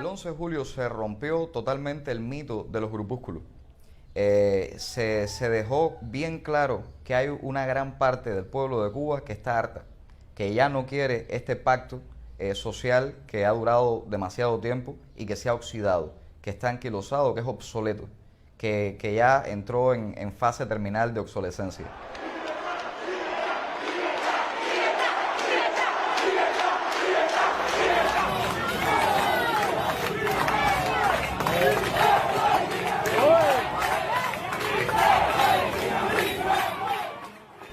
El 11 de julio se rompió totalmente el mito de los grupúsculos. Se dejó bien claro que hay una gran parte del pueblo de Cuba que está harta, que ya no quiere este pacto social que ha durado demasiado tiempo y que se ha oxidado, que está anquilosado, que es obsoleto, que ya entró en fase terminal de obsolescencia.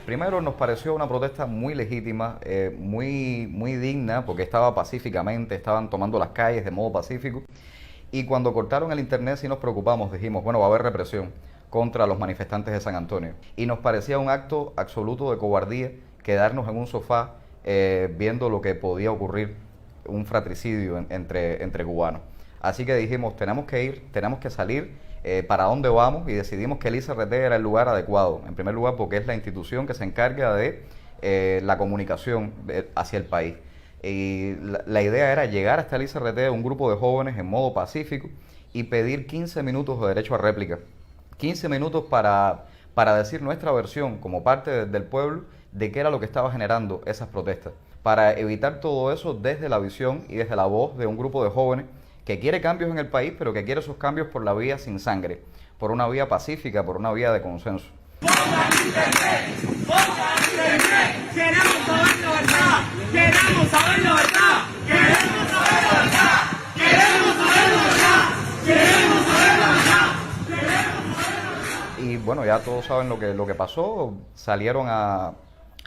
Primero nos pareció una protesta muy legítima, muy digna, porque estaba pacíficamente, estaban tomando las calles de modo pacífico. Y cuando cortaron el internet sí nos preocupamos, dijimos, bueno, va a haber represión contra los manifestantes de San Antonio. Y nos parecía un acto absoluto de cobardía quedarnos en un sofá viendo lo que podía ocurrir, un fratricidio entre cubanos. Así que dijimos, tenemos que ir, tenemos que salir. ¿Para dónde vamos? Y decidimos que el ICRT era el lugar adecuado, en primer lugar porque es la institución que se encarga de la comunicación hacia el país. Y la idea era llegar hasta el ICRT, un grupo de jóvenes en modo pacífico, y pedir 15 minutos de derecho a réplica. 15 minutos para decir nuestra versión como parte del pueblo de qué era lo que estaba generando esas protestas. Para evitar todo eso desde la visión y desde la voz de un grupo de jóvenes que quiere cambios en el país, pero que quiere esos cambios por la vía sin sangre, por una vía pacífica, por una vía de consenso. Queremos saber la verdad, queremos saber la verdad, queremos saber la verdad, queremos saber la verdad, queremos saber la verdad. Y bueno, ya todos saben lo que pasó, salieron a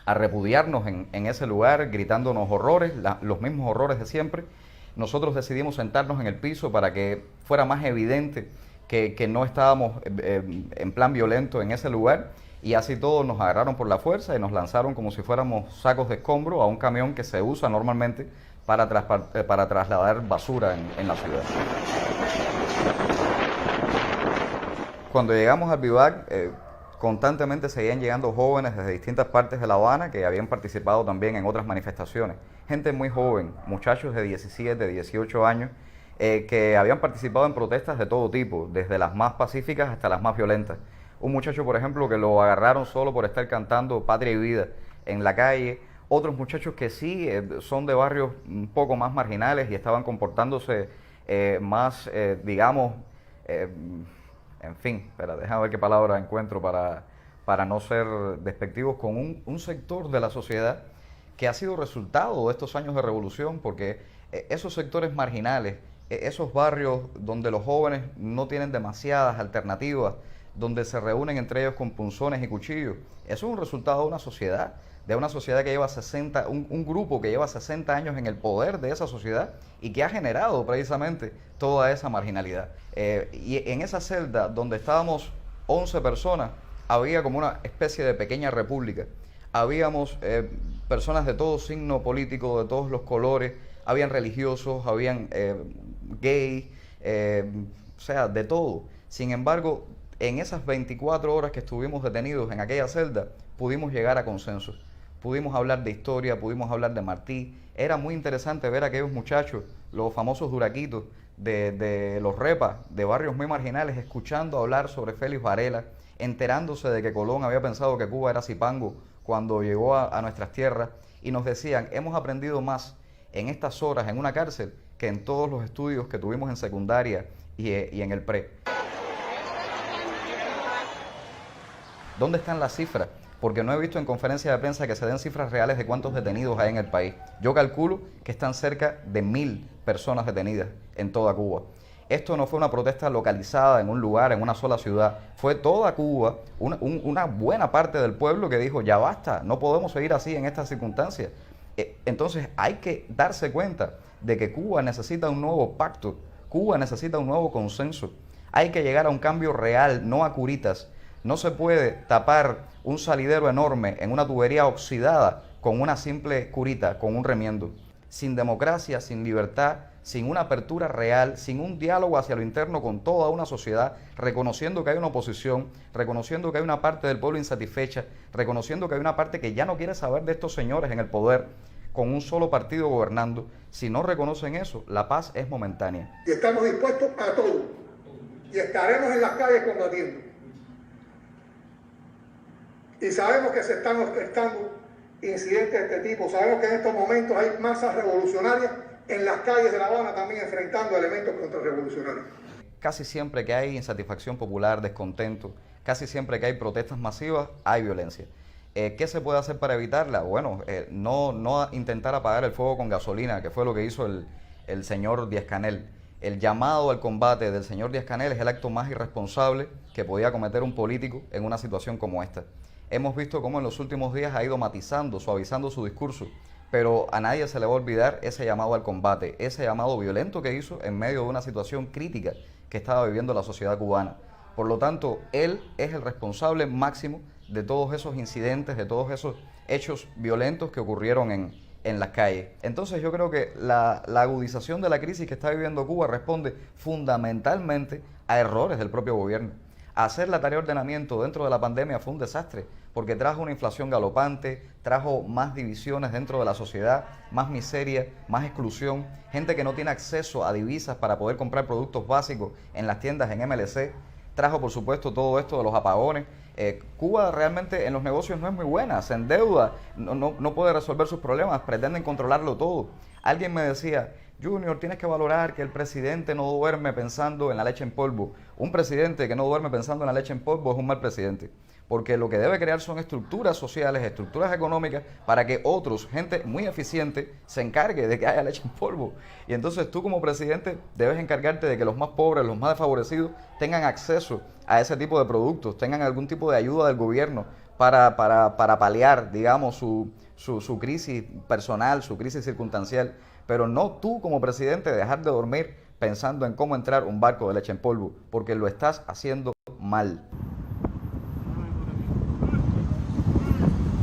repudiarnos en ese lugar, gritándonos horrores, los mismos horrores de siempre. Nosotros decidimos sentarnos en el piso para que fuera más evidente que no estábamos en plan violento en ese lugar, y así todos nos agarraron por la fuerza y nos lanzaron como si fuéramos sacos de escombro a un camión que se usa normalmente para trasladar basura en la ciudad. Cuando llegamos al vivac, constantemente seguían llegando jóvenes desde distintas partes de La Habana que habían participado también en otras manifestaciones. Gente muy joven, muchachos de 17, 18 años, que habían participado en protestas de todo tipo, desde las más pacíficas hasta las más violentas. Un muchacho, por ejemplo, que lo agarraron solo por estar cantando Patria y Vida en la calle. Otros muchachos que sí son de barrios un poco más marginales y estaban comportándose más, digamos, en fin, espera, déjame ver qué palabra encuentro para no ser despectivos con un sector de la sociedad que ha sido resultado de estos años de revolución, porque esos sectores marginales, esos barrios donde los jóvenes no tienen demasiadas alternativas, donde se reúnen entre ellos con punzones y cuchillos, eso es un resultado de una sociedad que lleva 60, un grupo que lleva 60 años en el poder de esa sociedad y que ha generado precisamente toda esa marginalidad. Y en esa celda donde estábamos 11 personas, había como una especie de pequeña república. Habíamos personas de todo signo político, de todos los colores, habían religiosos, habían gays, o sea, de todo. Sin embargo, en esas 24 horas que estuvimos detenidos en aquella celda, pudimos llegar a consensos. Pudimos hablar de historia, pudimos hablar de Martí. Era muy interesante ver a aquellos muchachos, los famosos duraquitos de los repas, de barrios muy marginales, escuchando hablar sobre Félix Varela, enterándose de que Colón había pensado que Cuba era Zipango cuando llegó a nuestras tierras, y nos decían, hemos aprendido más en estas horas en una cárcel que en todos los estudios que tuvimos en secundaria y en el pre. ¿Dónde están las cifras? Porque no he visto en conferencias de prensa que se den cifras reales de cuántos detenidos hay en el país. Yo calculo que están cerca de 1000 personas detenidas en toda Cuba. Esto no fue una protesta localizada en un lugar, en una sola ciudad. Fue toda Cuba, una buena parte del pueblo que dijo, ya basta, no podemos seguir así en estas circunstancias. Entonces hay que darse cuenta de que Cuba necesita un nuevo pacto, Cuba necesita un nuevo consenso. Hay que llegar a un cambio real, no a curitas. No se puede tapar un salidero enorme en una tubería oxidada con una simple curita, con un remiendo. Sin democracia, sin libertad, sin una apertura real, sin un diálogo hacia lo interno con toda una sociedad, reconociendo que hay una oposición, reconociendo que hay una parte del pueblo insatisfecha, reconociendo que hay una parte que ya no quiere saber de estos señores en el poder, con un solo partido gobernando. Si no reconocen eso, la paz es momentánea. Y estamos dispuestos a todo. Y estaremos en las calles combatiendo. Y sabemos que se están orquestando incidentes de este tipo. Sabemos que en estos momentos hay masas revolucionarias en las calles de La Habana también enfrentando elementos contrarrevolucionarios. Casi siempre que hay insatisfacción popular, descontento, casi siempre que hay protestas masivas, hay violencia. ¿Qué se puede hacer para evitarla? Bueno, no intentar apagar el fuego con gasolina, que fue lo que hizo el señor Díaz-Canel. El llamado al combate del señor Díaz-Canel es el acto más irresponsable que podía cometer un político en una situación como esta. Hemos visto cómo en los últimos días ha ido matizando, suavizando su discurso, pero a nadie se le va a olvidar ese llamado al combate, ese llamado violento que hizo en medio de una situación crítica que estaba viviendo la sociedad cubana. Por lo tanto, él es el responsable máximo de todos esos incidentes, de todos esos hechos violentos que ocurrieron en las calles. Entonces yo creo que la agudización de la crisis que está viviendo Cuba responde fundamentalmente a errores del propio gobierno. Hacer la tarea de ordenamiento dentro de la pandemia fue un desastre, porque trajo una inflación galopante, trajo más divisiones dentro de la sociedad, más miseria, más exclusión, gente que no tiene acceso a divisas para poder comprar productos básicos en las tiendas en MLC, trajo por supuesto todo esto de los apagones. Cuba realmente en los negocios no es muy buena, se endeuda, no puede resolver sus problemas, pretenden controlarlo todo. Alguien me decía: Junior, tienes que valorar que el presidente no duerme pensando en la leche en polvo. Un presidente que no duerme pensando en la leche en polvo es un mal presidente, porque lo que debe crear son estructuras sociales, estructuras económicas, para que otros, gente muy eficiente, se encargue de que haya leche en polvo. Y entonces tú como presidente debes encargarte de que los más pobres, los más desfavorecidos, tengan acceso a ese tipo de productos, tengan algún tipo de ayuda del gobierno para paliar, digamos, su crisis personal, su crisis circunstancial. Pero no tú como presidente dejar de dormir pensando en cómo entrar un barco de leche en polvo, porque lo estás haciendo mal.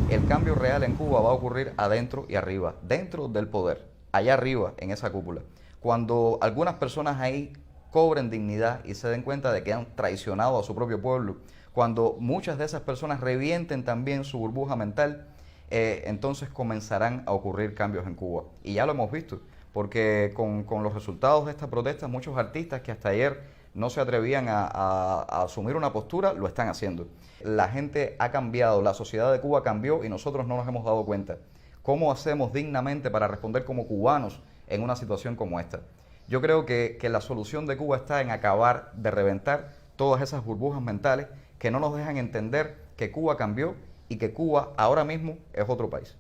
El cambio real en Cuba va a ocurrir adentro y arriba, dentro del poder, allá arriba en esa cúpula. Cuando algunas personas ahí cobren dignidad y se den cuenta de que han traicionado a su propio pueblo, cuando muchas de esas personas revienten también su burbuja mental, entonces comenzarán a ocurrir cambios en Cuba. Y ya lo hemos visto, porque con los resultados de esta protesta, muchos artistas que hasta ayer no se atrevían a asumir una postura, lo están haciendo. La gente ha cambiado, la sociedad de Cuba cambió y nosotros no nos hemos dado cuenta. ¿Cómo hacemos dignamente para responder como cubanos en una situación como esta? Yo creo que la solución de Cuba está en acabar de reventar todas esas burbujas mentales que no nos dejan entender que Cuba cambió y que Cuba ahora mismo es otro país.